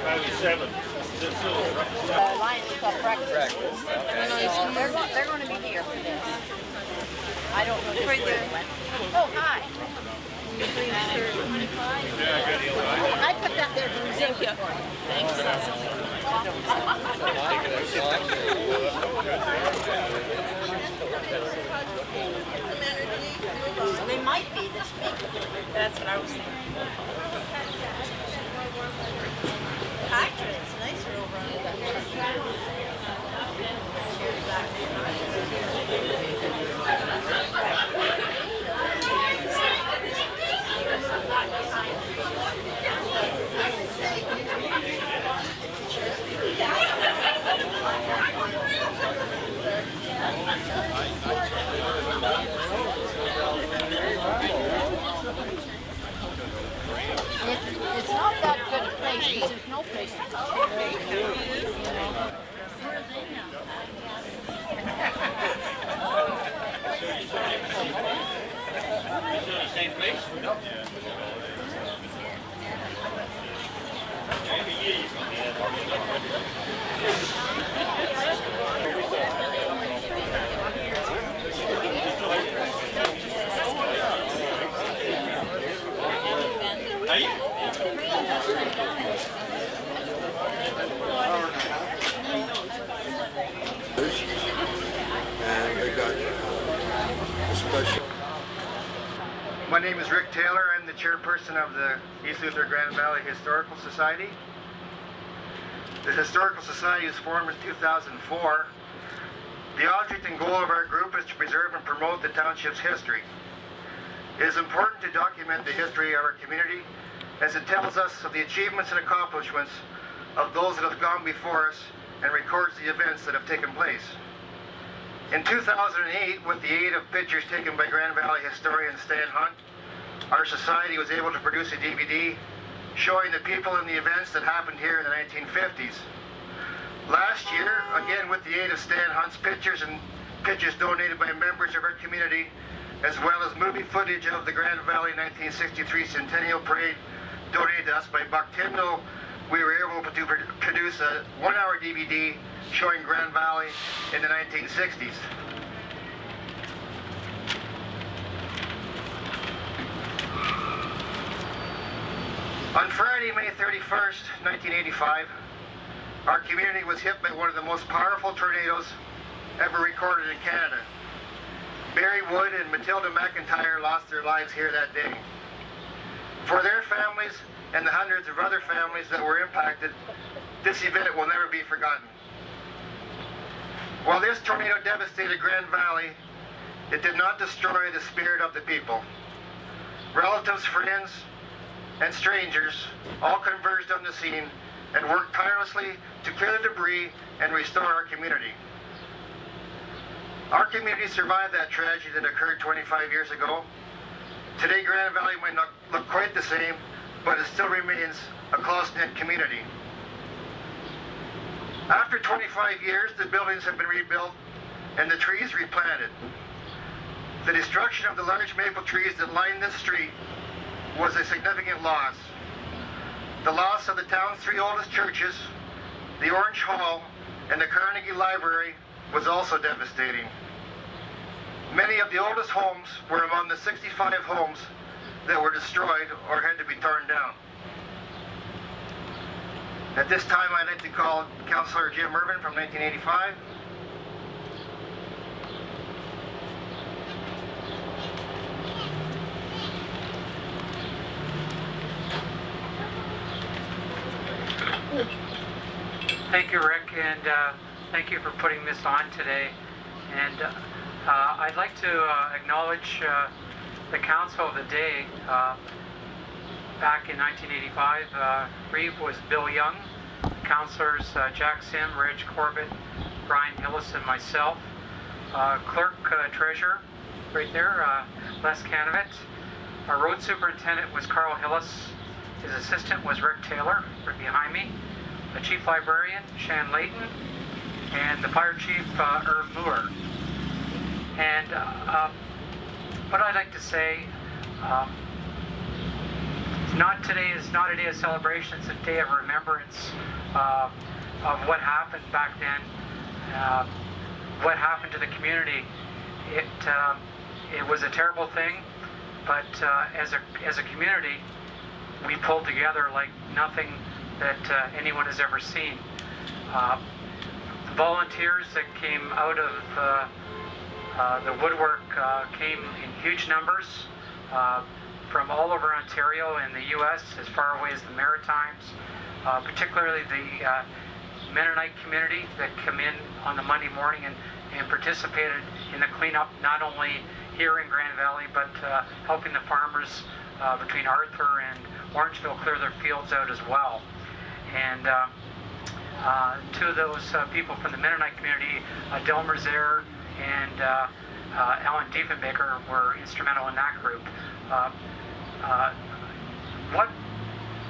Highway 7. Lions Club breakfast. They're going to be here for this. I don't know where they went. Oh, hi. I put that there for thank you. Thanks. They might be this week. That's what I was thinking. Actually, it's nicer over on the other side. It's not that good a place because there's no place to Same place? No. And they got a special. My name is Rick Taylor. I'm the chairperson of the East Luther Grand Valley Historical Society. The Historical Society was formed in 2004. The object and goal of our group is to preserve and promote the township's history. It is important to document the history of our community as it tells us of the achievements and accomplishments of those that have gone before us and records the events that have taken place. In 2008, with the aid of pictures taken by Grand Valley historian Stan Hunt, our society was able to produce a DVD showing the people and the events that happened here in the 1950s. Last year, again with the aid of Stan Hunt's pictures and pictures donated by members of our community, as well as movie footage of the Grand Valley 1963 Centennial Parade donated to us by Buck Tyndall, we were able to produce a 1-hour DVD showing Grand Valley in the 1960s. On Friday, May 31st, 1985, our community was hit by one of the most powerful tornadoes ever recorded in Canada. Barry Wood and Matilda McIntyre lost their lives here that day. For their families and the hundreds of other families that were impacted, this event will never be forgotten. While this tornado devastated Grand Valley, it did not destroy the spirit of the people. Relatives, friends, and strangers all converged on the scene and worked tirelessly to clear the debris and restore our community. Our community survived that tragedy that occurred 25 years ago. Today, Grand Valley might not look quite the same, but it still remains a close-knit community. After 25 years, the buildings have been rebuilt and the trees replanted. The destruction of the large maple trees that line this street was a significant loss. The loss of the town's 3 oldest churches, the Orange Hall, and the Carnegie Library was also devastating. Many of the oldest homes were among the 65 homes that were destroyed or had to be torn down. At this time, I'd like to call Councillor Jim Irvin from 1985. Thank you, Rick, and thank you for putting this on today. And I'd like to acknowledge the council of the day. Back in 1985, Reeve was Bill Young, councillors Jack Sim, Reg Corbett, Brian Hillis, and myself. Clerk treasurer, right there, Les Canavet. Our road superintendent was Carl Hillis. His assistant was Rick Taylor, right behind me. The chief librarian, Shan Layton, and the fire chief, Irv Moore. And what I'd like to say, today is not a day of celebration, it's a day of remembrance of what happened back then, what happened to the community. It was a terrible thing, but as a community, we pulled together like nothing that anyone has ever seen. The volunteers that came out of the woodwork came in huge numbers from all over Ontario and the U.S. as far away as the Maritimes, particularly the Mennonite community that come in on the Monday morning and participated in the cleanup, not only here in Grand Valley, but helping the farmers between Arthur and Orangeville clear their fields out as well. And two of those people from the Mennonite community, Del Merzer and Alan Diefenbaker, were instrumental in that group. What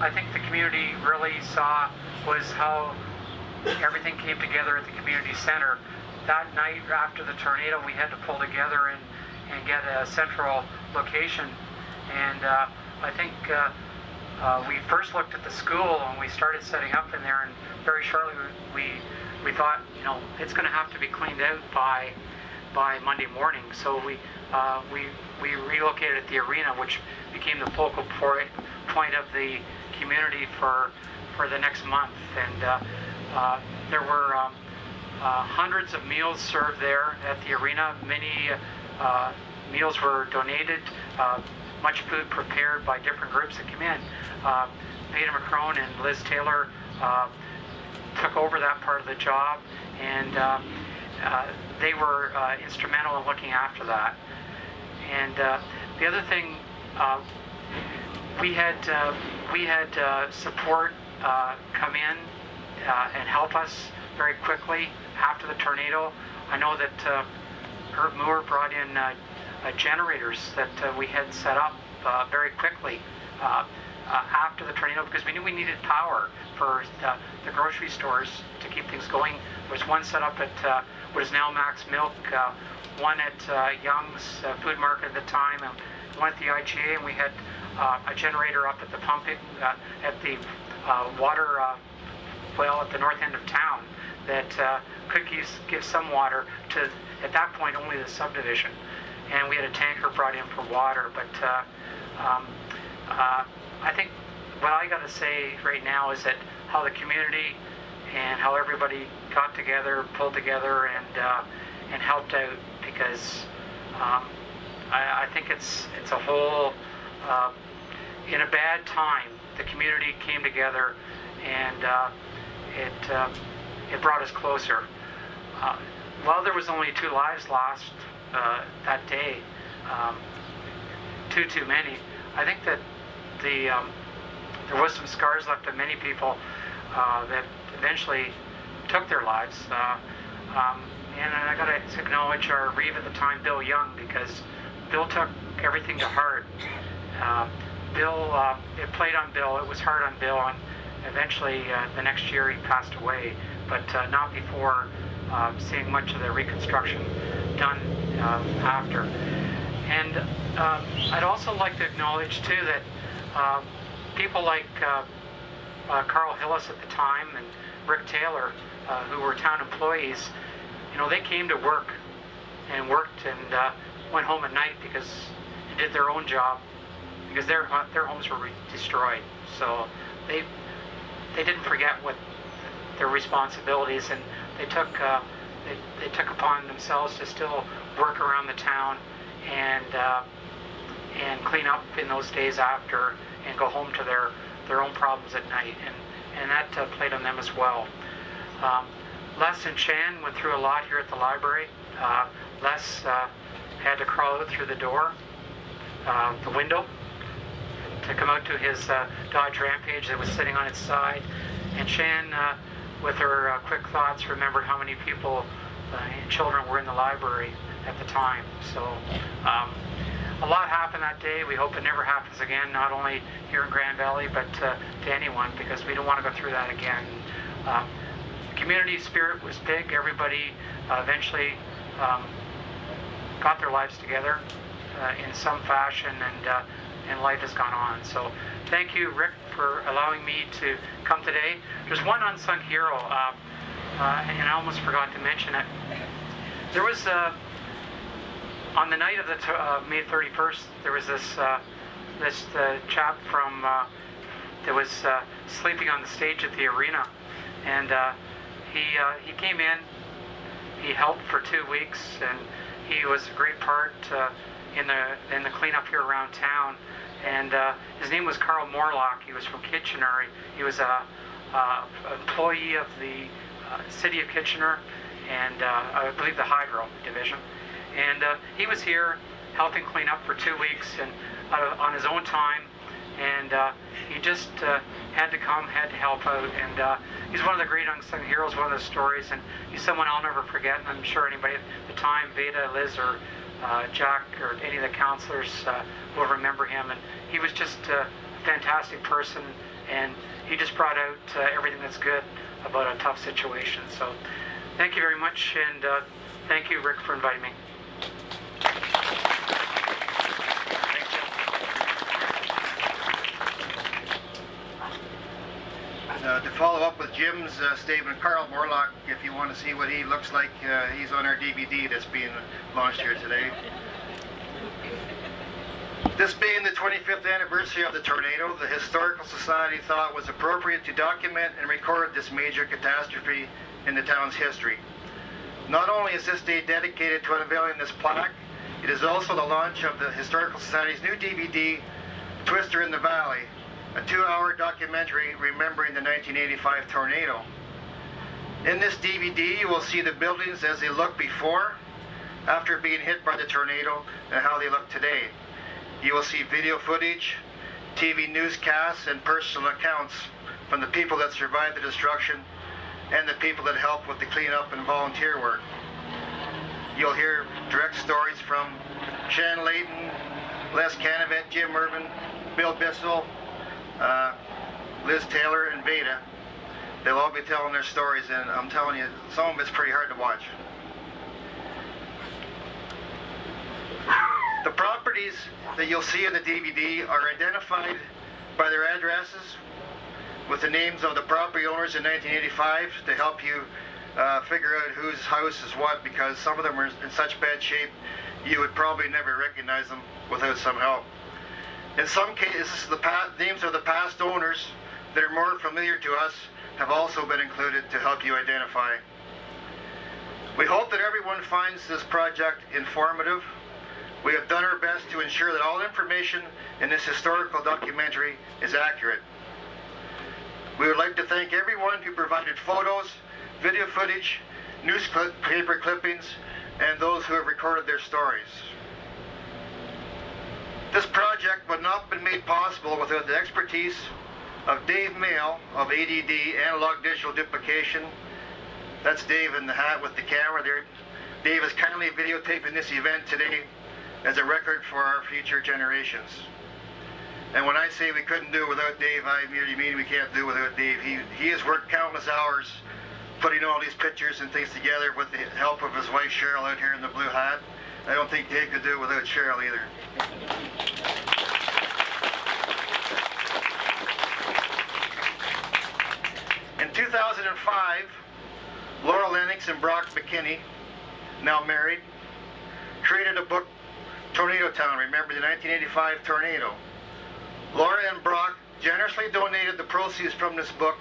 I think the community really saw was how everything came together at the community center. That night after the tornado, we had to pull together and get a central location. And I think we first looked at the school and we started setting up in there, and very shortly we thought, you know, it's going to have to be cleaned out by Monday morning. So we relocated at the arena, which became the focal point of the community for the next month. And there were hundreds of meals served there at the arena. Many meals were donated, much food prepared by different groups that came in. Peter McCrone and Liz Taylor took over that part of the job, and they were instrumental in looking after that. And the other thing, we had support come in and help us very quickly after the tornado. I know that Herb Moore brought in generators that we had set up very quickly after the tornado, because we knew we needed power for the grocery stores to keep things going. There was one set up at what is now Max Milk, one at Young's Food Market at the time, and one at the IGA, and we had a generator up at the pumping at the water well at the north end of town that could give some water to, at that point, only the subdivision. And we had a tanker brought in for water. But I think what I got to say right now is that how the community and how everybody got together, pulled together, and helped out, because I think it's a whole, in a bad time, the community came together, and it brought us closer. While there was only 2 lives lost that day, too many, I think that there was some scars left of many people that eventually took their lives. And I got to acknowledge our Reeve at the time, Bill Young, because Bill took everything to heart. Bill, it played on Bill, it was hard on Bill, and eventually the next year he passed away, but not before seeing much of the reconstruction done after. And I'd also like to acknowledge too that people like Carl Hillis at the time and Rick Taylor, who were town employees, you know, they came to work and worked and went home at night because they did their own job, because their homes were destroyed. So they didn't forget what their responsibilities, and they took upon themselves to still work around the town and clean up in those days after, and go home to their own problems at night, and that played on them as well. Les and Shan went through a lot here at the library. Les had to crawl out through the door, the window, to come out to his Dodge Rampage that was sitting on its side. And Shan, with her quick thoughts, remembered how many people and children were in the library at the time. So a lot happened that day. We hope it never happens again, not only here in Grand Valley, but to anyone, because we don't want to go through that again. Community spirit was big. Everybody eventually got their lives together in some fashion, and and life has gone on. So thank you, Rick, for allowing me to come today. There's one unsung hero, and I almost forgot to mention it. There was, on the night of the May 31st, there was this chap from that was sleeping on the stage at the arena, and he came in. He helped for 2 weeks, and he was a great part in the cleanup here around town. And his name was Carl Morlock. He was from Kitchener. He was a employee of the city of Kitchener, and I believe the Hydro division. And he was here helping clean up for 2 weeks and on his own time. And he just had to come, had to help out. And he's one of the great unsung heroes, one of the stories. And he's someone I'll never forget. And I'm sure anybody at the time, Veda, Liz, or Jack, or any of the counselors will remember him. And he was just a fantastic person. And he just brought out everything that's good about a tough situation. So thank you very much. And thank you, Rick, for inviting me. To follow up with Jim's statement, Carl Morlock, if you want to see what he looks like, he's on our DVD that's being launched here today. This being the 25th anniversary of the tornado, the Historical Society thought it was appropriate to document and record this major catastrophe in the town's history. Not only is this day dedicated to unveiling this plaque, it is also the launch of the Historical Society's new DVD, Twister in the Valley, a 2-hour documentary remembering the 1985 tornado. In this DVD, you will see the buildings as they looked before, after being hit by the tornado, and how they look today. You will see video footage, TV newscasts, and personal accounts from the people that survived the destruction and the people that helped with the cleanup and volunteer work. You'll hear direct stories from Shan Layton, Les Canavet, Jim Irvin, Bill Bissell, Liz Taylor, and Veda. They'll all be telling their stories, and I'm telling you, some of it's pretty hard to watch. The properties that you'll see in the DVD are identified by their addresses with the names of the property owners in 1985 to help you figure out whose house is what, because some of them are in such bad shape you would probably never recognize them without some help. In some cases, the names of the past owners that are more familiar to us have also been included to help you identify. We hope that everyone finds this project informative. We have done our best to ensure that all information in this historical documentary is accurate. We would like to thank everyone who provided photos, video footage, newspaper clippings, and those who have recorded their stories. This project would not have been made possible without the expertise of Dave Mail of ADD, Analog Digital Duplication. That's Dave in the hat with the camera there. Dave is kindly videotaping this event today as a record for our future generations. And when I say we couldn't do it without Dave, I merely mean we can't do it without Dave. He has worked countless hours putting all these pictures and things together with the help of his wife Cheryl out here in the blue hat. I don't think Dave could do it without Cheryl either. In 2005, Laura Lennox and Brock McKinney, now married, created a book, Tornado Town, Remember the 1985 Tornado. Laura and Brock generously donated the proceeds from this book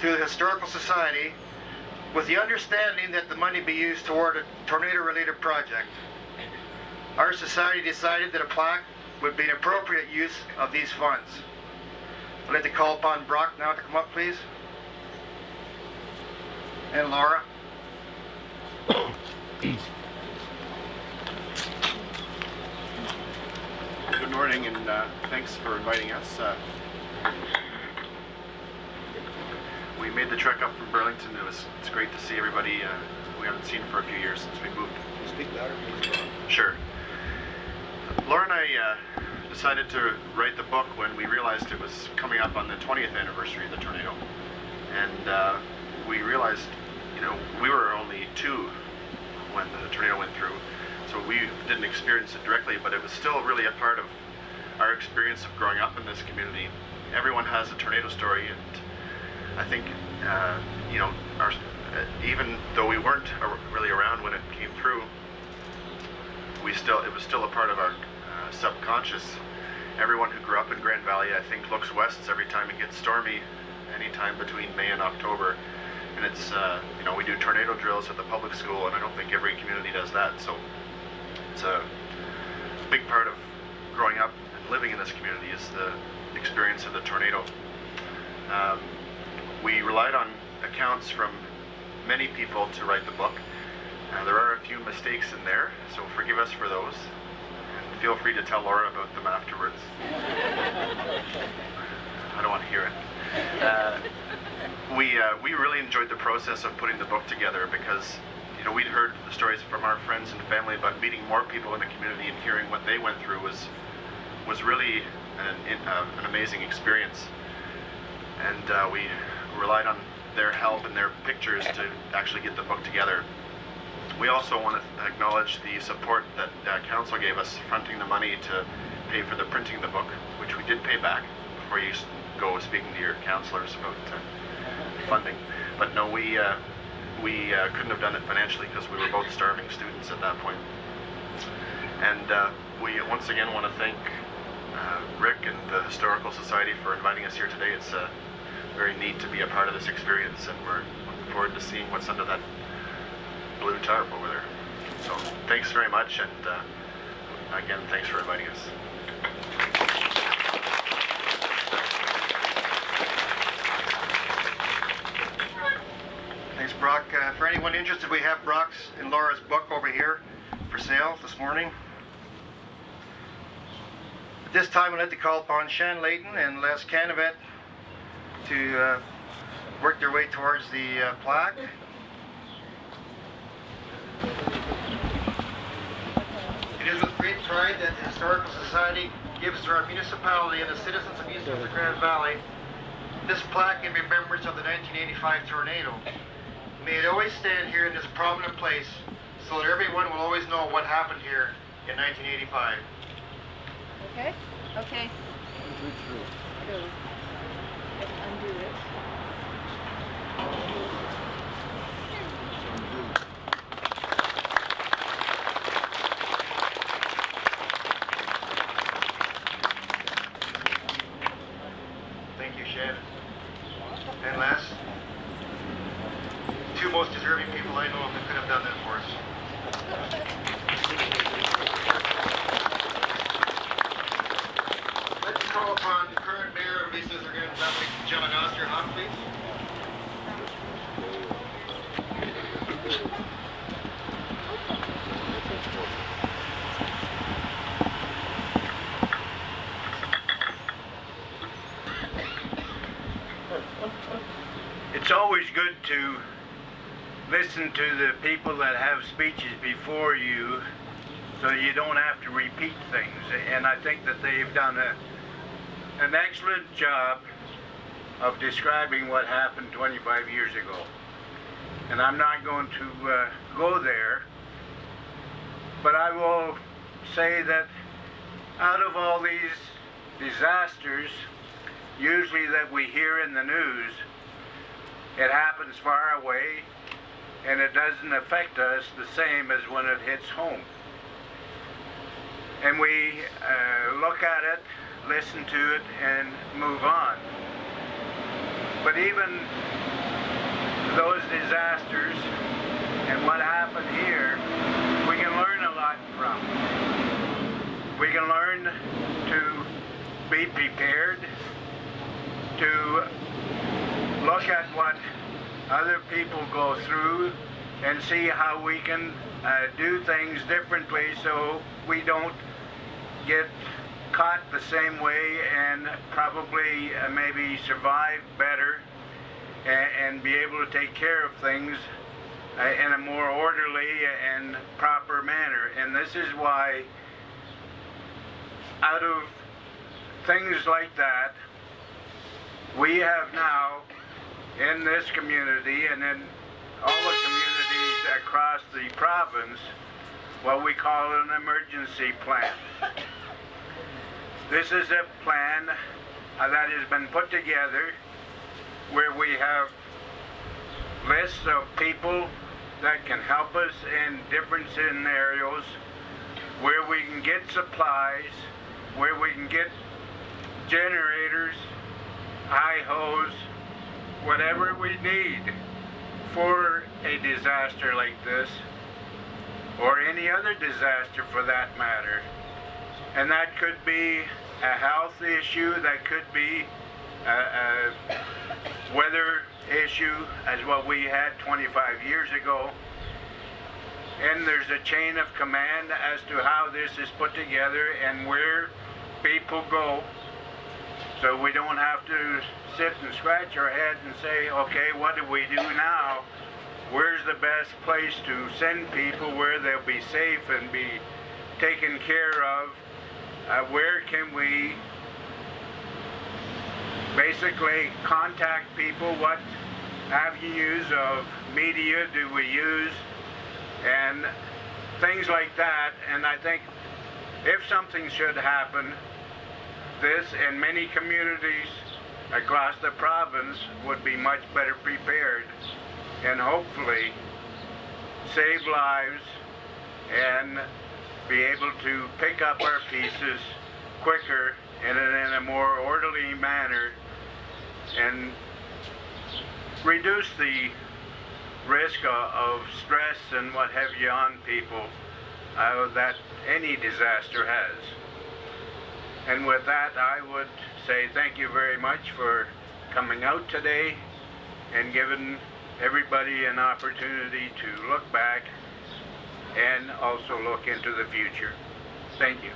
to the Historical Society with the understanding that the money be used toward a tornado-related project. Our society decided that a plaque would be an appropriate use of these funds. I'd like to call upon Brock now to come up, please. And Laura. Good morning, and thanks for inviting us. We made the trek up from Burlington. It's great to see everybody we haven't seen for a few years since we moved. Can you speak louder, please? Sure. Laura and I decided to write the book when we realized it was coming up on the 20th anniversary of the tornado. And we realized, we were only 2 when the tornado went through. So we didn't experience it directly, but it was still really a part of our experience of growing up in this community. Everyone has a tornado story, and I think you know, even though we weren't really around when it came through, it was still a part of our subconscious. Everyone who grew up in Grand Valley, I think, looks west every time it gets stormy, anytime between May and October. And it's, you know, we do tornado drills at the public school, and I don't think every community does that. So it's a big part of growing up and living in this community is the experience of the tornado. We relied on accounts from many people to write the book. There are a few mistakes in there, so forgive us for those. And feel free to tell Laura about them afterwards. I don't want to hear it. We really enjoyed the process of putting the book together because, you know, we'd heard the stories from our friends and family, but meeting more people in the community and hearing what they went through was really an amazing experience. And we relied on their help and their pictures to actually get the book together. We also want to acknowledge the support that Council gave us, fronting the money to pay for the printing of the book, which we did pay back before you go speaking to your councillors about funding. But no, we couldn't have done it financially because we were both starving students at that point. And we once again want to thank Rick and the Historical Society for inviting us here today. It's very neat to be a part of this experience, and we're looking forward to seeing what's under that blue tarp over there. So thanks very much, and again, thanks for inviting us. Thanks, Brock. For anyone interested, we have Brock's and Laura's book over here for sale this morning. At this time, I'd like to call upon Shan Layton and Les Canavet to work their way towards the plaque. It is with great pride that the Historical Society gives to our municipality and the citizens of East Luther Grand Valley this plaque in remembrance of the 1985 tornado. May it always stand here in this prominent place so that everyone will always know what happened here in 1985. Okay? Okay. Go. Undo it. Thank you, Shannon. And Les, two most deserving people I know that could have done that for us. Let's call upon the current mayor of East Luther Grand Valley, John Osterhoff, please. It's always good to listen to the people that have speeches before you so you don't have to repeat things. And I think that they've done an excellent job of describing what happened 25 years ago. And I'm not going to go there, but I will say that out of all these disasters, usually that we hear in the news, it happens far away, and it doesn't affect us the same as when it hits home. And we look at it, listen to it, and move on. But even those disasters and what happened here, we can learn a lot from. We can learn to be prepared, to look at what other people go through and see how we can do things differently so we don't get caught the same way and probably maybe survive better and be able to take care of things in a more orderly and proper manner. And this is why, out of things like that, we have now in this community and in all the communities across the province what we call an emergency plan. This is a plan that has been put together where we have lists of people that can help us in different scenarios, where we can get supplies, where we can get generators, high-hose, whatever we need for a disaster like this, or any other disaster for that matter. And that could be a health issue, that could be a weather issue, as what we had 25 years ago. And there's a chain of command as to how this is put together and where people go, so we don't have to sit and scratch our head and say, okay, what do we do now? Where's the best place to send people where they'll be safe and be taken care of? Where can we basically contact people? What avenues of media do we use? And things like that. And I think if something should happen, this and many communities across the province would be much better prepared and hopefully save lives and be able to pick up our pieces quicker and in a more orderly manner and reduce the risk of stress and what have you on people that any disaster has. And with that, I would say thank you very much for coming out today and giving everybody an opportunity to look back and also look into the future. Thank you.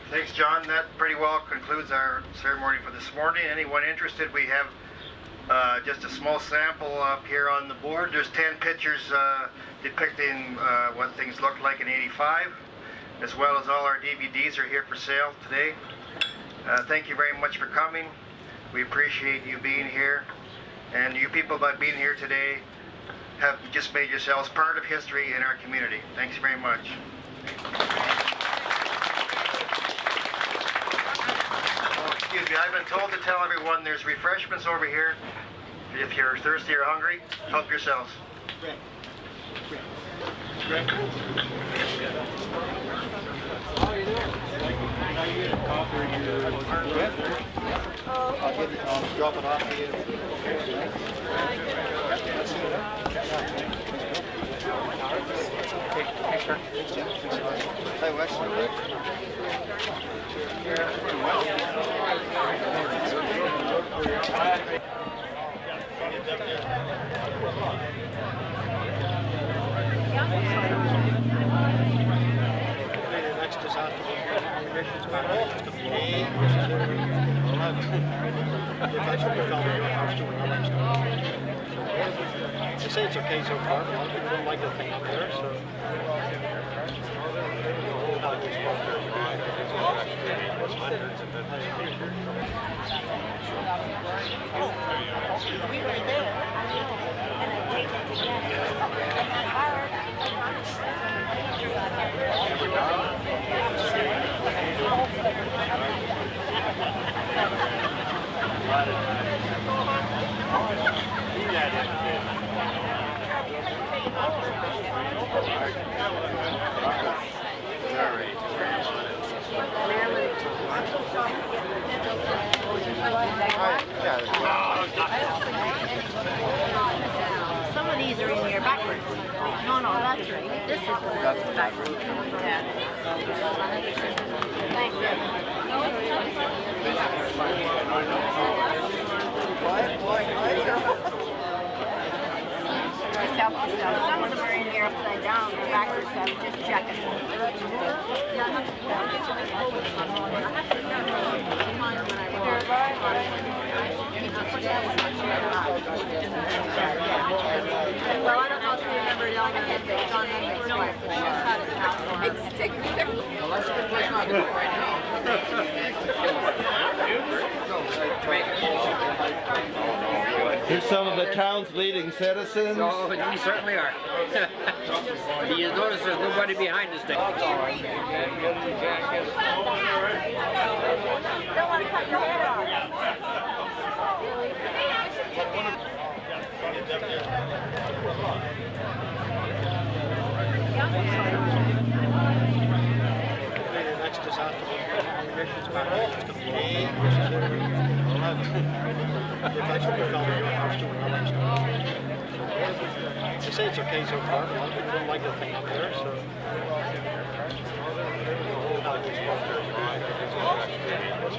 Thanks, John. That pretty well concludes our ceremony for this morning. Anyone interested, we have just a small sample up here on the board. There's 10 pictures depicting what things looked like in '85, as well as all our DVDs are here for sale today. Thank you very much for coming. We appreciate you being here. And you people, by being here today, have just made yourselves part of history in our community. Thanks very much. Excuse me, I've been told to tell everyone there's refreshments over here. If you're thirsty or hungry, help yourselves. I'll drop it off to you. Hey, Wesley. They say it's okay so far, but a lot of people don't like the thing up there, so. We were there, I know, and I take it Some of these are in here backwards. No, that's right. This is backwards. Yeah. Thank Just help yourself. Some of them are in here upside down, they're backwards, so I'm just checking. Well, I don't know if you remember yelling at his face on him, but no, I just had his mouth on him. It's taking me there. Well, that's a good place not to go right now. Here's some of the town's leading citizens. Oh, we certainly are. You notice there's nobody behind us there. Don't want to cut your head off. Next disaster commemorations back in They've actually found a new house to another stuff. They say it's okay so far, but a lot of people don't like the thing up there, so.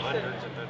Hundreds of